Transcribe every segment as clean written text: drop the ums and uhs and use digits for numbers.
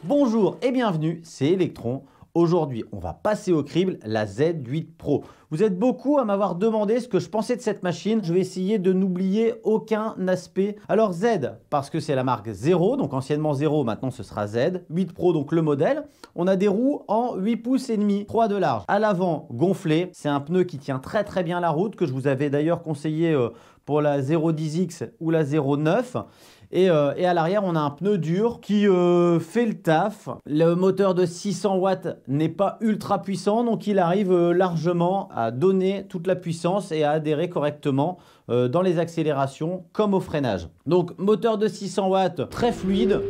Bonjour et bienvenue, c'est Electron. Aujourd'hui, on va passer au crible la Z8 Pro. Vous êtes beaucoup à m'avoir demandé ce que je pensais de cette machine. Je vais essayer de n'oublier aucun aspect. Alors Z, parce que c'est la marque 0, donc anciennement 0, maintenant ce sera Z. 8 Pro, donc le modèle. On a des roues en 8 pouces et demi, 3 de large. À l'avant, gonflé. C'est un pneu qui tient très bien la route, que je vous avais d'ailleurs conseillé pour la 010X ou la 09. Et à l'arrière, on a un pneu dur qui fait le taf. Le moteur de 600 watts n'est pas ultra puissant, donc il arrive largement à donner toute la puissance et à adhérer correctement dans les accélérations comme au freinage. Donc moteur de 600 watts très fluide,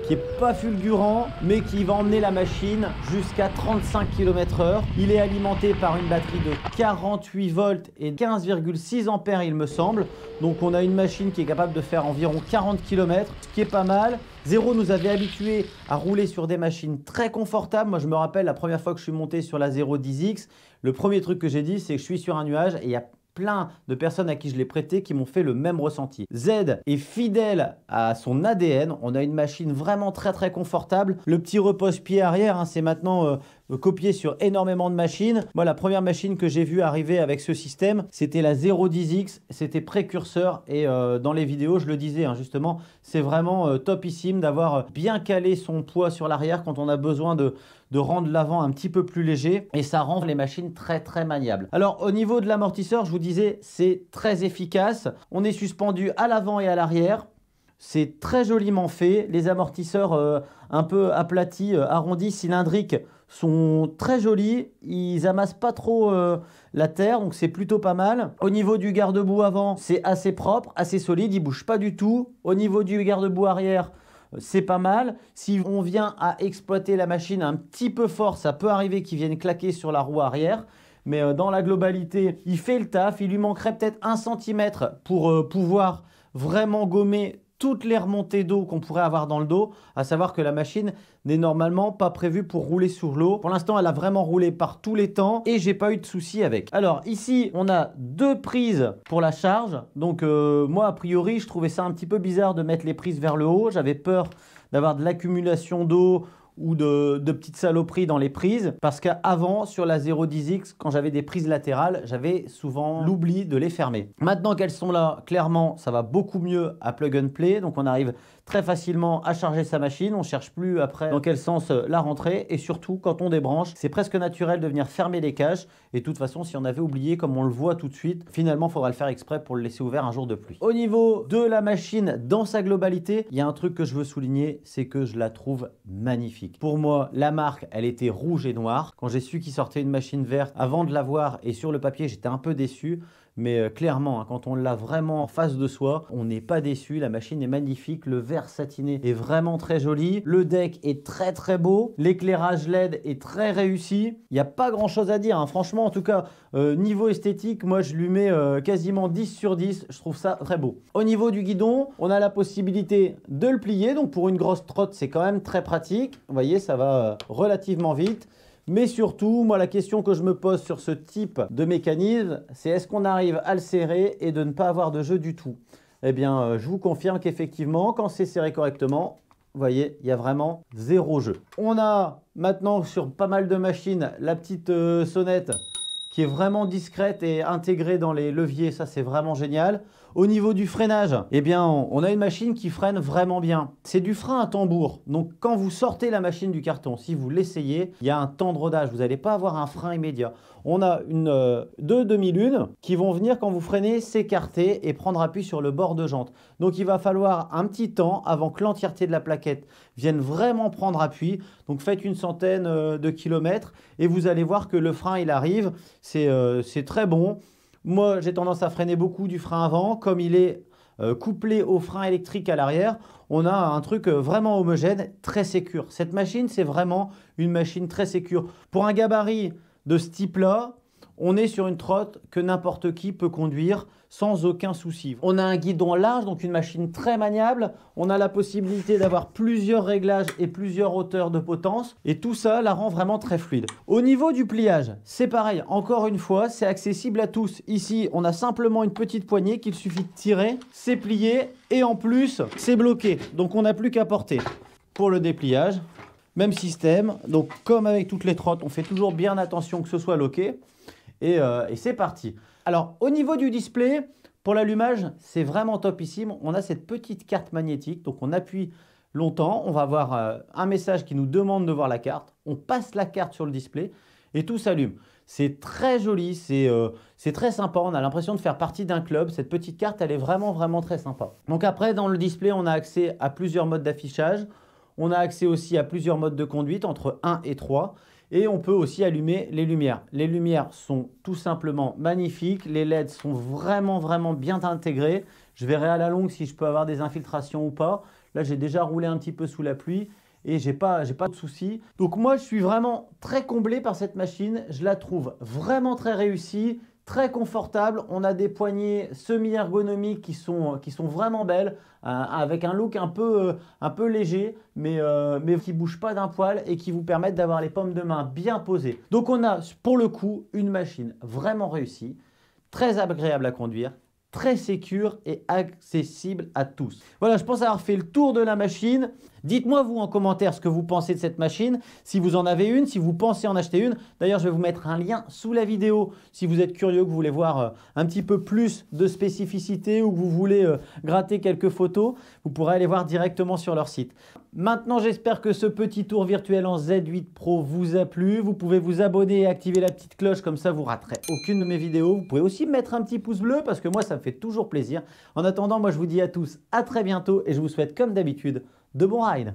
qui n'est pas fulgurant, mais qui va emmener la machine jusqu'à 35 km/h. Il est alimenté par une batterie de 48 volts et 15,6 ampères, il me semble. Donc on a une machine qui est capable de faire environ 40 km, ce qui est pas mal. Zero nous avait habitués à rouler sur des machines très confortables. Moi, je me rappelle la première fois que je suis monté sur la 010X, le premier truc que j'ai dit, c'est que je suis sur un nuage et il y a plein de personnes à qui je l'ai prêté qui m'ont fait le même ressenti. Z est fidèle à son ADN. On a une machine vraiment très confortable. Le petit repose-pied arrière, hein, c'est maintenant copié sur énormément de machines. Moi, la première machine que j'ai vue arriver avec ce système, c'était la 010X. C'était précurseur et dans les vidéos, je le disais hein, justement, c'est vraiment topissime d'avoir bien calé son poids sur l'arrière quand on a besoin de rendre l'avant un petit peu plus léger et ça rend les machines très maniables. Alors au niveau de l'amortisseur, je vous disais, c'est très efficace. On est suspendu à l'avant et à l'arrière. C'est très joliment fait. Les amortisseurs un peu aplatis, arrondis, cylindriques sont très jolis. Ils amassent pas trop la terre, donc c'est plutôt pas mal. Au niveau du garde-boue avant, c'est assez propre, assez solide. Il bouge pas du tout. Au niveau du garde-boue arrière, c'est pas mal. Si on vient à exploiter la machine un petit peu fort, ça peut arriver qu'il vienne claquer sur la roue arrière. Mais dans la globalité, il fait le taf. Il lui manquerait peut-être 1 cm pour pouvoir vraiment gommer toutes les remontées d'eau qu'on pourrait avoir dans le dos, à savoir que la machine n'est normalement pas prévue pour rouler sur l'eau. Pour l'instant, elle a vraiment roulé par tous les temps et j'ai pas eu de soucis avec. Alors ici, on a 2 prises pour la charge. Donc moi, a priori, je trouvais ça un petit peu bizarre de mettre les prises vers le haut. J'avais peur d'avoir de l'accumulation d'eau ou de petites saloperies dans les prises, parce qu'avant sur la 010X, quand j'avais des prises latérales, j'avais souvent l'oubli de les fermer. Maintenant qu'elles sont là, clairement ça va beaucoup mieux à plug and play, donc on arrive très facilement à charger sa machine, on ne cherche plus après dans quel sens la rentrer, et surtout quand on débranche, c'est presque naturel de venir fermer les caches, et de toute façon si on avait oublié, comme on le voit tout de suite, finalement il faudra le faire exprès pour le laisser ouvert un jour de plus. Au niveau de la machine dans sa globalité, il y a un truc que je veux souligner, c'est que je la trouve magnifique. Pour moi, la marque, elle était rouge et noire. Quand j'ai su qu'il sortait une machine verte, avant de la voir et sur le papier, j'étais un peu déçu. Mais clairement, hein, quand on l'a vraiment en face de soi, on n'est pas déçu. La machine est magnifique. Le verre satiné est vraiment très joli. Le deck est très beau. L'éclairage LED est très réussi. Il n'y a pas grand chose à dire. Hein. Franchement, en tout cas, niveau esthétique, moi, je lui mets quasiment 10 sur 10. Je trouve ça très beau. Au niveau du guidon, on a la possibilité de le plier. Donc, pour une grosse trotte, c'est quand même très pratique. Vous voyez, ça va relativement vite. Mais surtout, moi, la question que je me pose sur ce type de mécanisme, c'est est-ce qu'on arrive à le serrer et de ne pas avoir de jeu du tout? Eh bien, je vous confirme qu'effectivement, quand c'est serré correctement, vous voyez, il y a vraiment 0 jeu. On a maintenant sur pas mal de machines la petite sonnette qui est vraiment discrète et intégrée dans les leviers. Ça, c'est vraiment génial. Au niveau du freinage, eh bien, on a une machine qui freine vraiment bien. C'est du frein à tambour. Donc, quand vous sortez la machine du carton, si vous l'essayez, il y a un temps de rodage. Vous n'allez pas avoir un frein immédiat. On a deux demi-lunes qui vont venir, quand vous freinez, s'écarter et prendre appui sur le bord de jante. Donc, il va falloir un petit temps avant que l'entièreté de la plaquette vienne vraiment prendre appui. Donc, faites une centaine de kilomètres et vous allez voir que le frein, il arrive. C'est très bon. Moi, j'ai tendance à freiner beaucoup du frein avant. Comme il est couplé au frein électrique à l'arrière, on a un truc vraiment homogène, très sécure. Cette machine, c'est vraiment une machine très sécure. Pour un gabarit de ce type-là, on est sur une trotte que n'importe qui peut conduire sans aucun souci. On a un guidon large, donc une machine très maniable. On a la possibilité d'avoir plusieurs réglages et plusieurs hauteurs de potence. Et tout ça la rend vraiment très fluide. Au niveau du pliage, c'est pareil. Encore une fois, c'est accessible à tous. Ici, on a simplement une petite poignée qu'il suffit de tirer. C'est plié et en plus, c'est bloqué. Donc, on n'a plus qu'à porter. Pour le dépliage, Même système. Donc comme avec toutes les trottes, on fait toujours bien attention que ce soit loqué. Et c'est parti. Alors au niveau du display, pour l'allumage, c'est vraiment topissime. On a cette petite carte magnétique. Donc on appuie longtemps. On va avoir un message qui nous demande de voir la carte. On passe la carte sur le display et tout s'allume. C'est très joli, c'est très sympa. On a l'impression de faire partie d'un club. Cette petite carte, elle est vraiment, vraiment très sympa. Donc après, dans le display, on a accès à plusieurs modes d'affichage. On a accès aussi à plusieurs modes de conduite, entre 1 et 3. Et on peut aussi allumer les lumières. Les lumières sont tout simplement magnifiques. Les LED sont vraiment, vraiment bien intégrés. Je verrai à la longue si je peux avoir des infiltrations ou pas. Là, j'ai déjà roulé un petit peu sous la pluie et j'ai pas de soucis. Donc moi, je suis vraiment très comblé par cette machine. Je la trouve vraiment très réussie, très confortable. On a des poignées semi-ergonomiques qui sont vraiment belles, avec un look un peu léger, mais qui ne bougent pas d'un poil et qui vous permettent d'avoir les paumes de main bien posées. Donc on a pour le coup une machine vraiment réussie, très agréable à conduire, très sécure et accessible à tous. Voilà, je pense avoir fait le tour de la machine. Dites-moi vous en commentaire ce que vous pensez de cette machine, si vous en avez une, si vous pensez en acheter une. D'ailleurs, je vais vous mettre un lien sous la vidéo si vous êtes curieux, que vous voulez voir un petit peu plus de spécificité ou que vous voulez gratter quelques photos. Vous pourrez aller voir directement sur leur site. Maintenant, j'espère que ce petit tour virtuel en Z8 Pro vous a plu. Vous pouvez vous abonner et activer la petite cloche, comme ça vous raterez aucune de mes vidéos. Vous pouvez aussi mettre un petit pouce bleu parce que moi, ça me fait toujours plaisir. En attendant, moi, je vous dis à tous à très bientôt et je vous souhaite comme d'habitude de bons rides.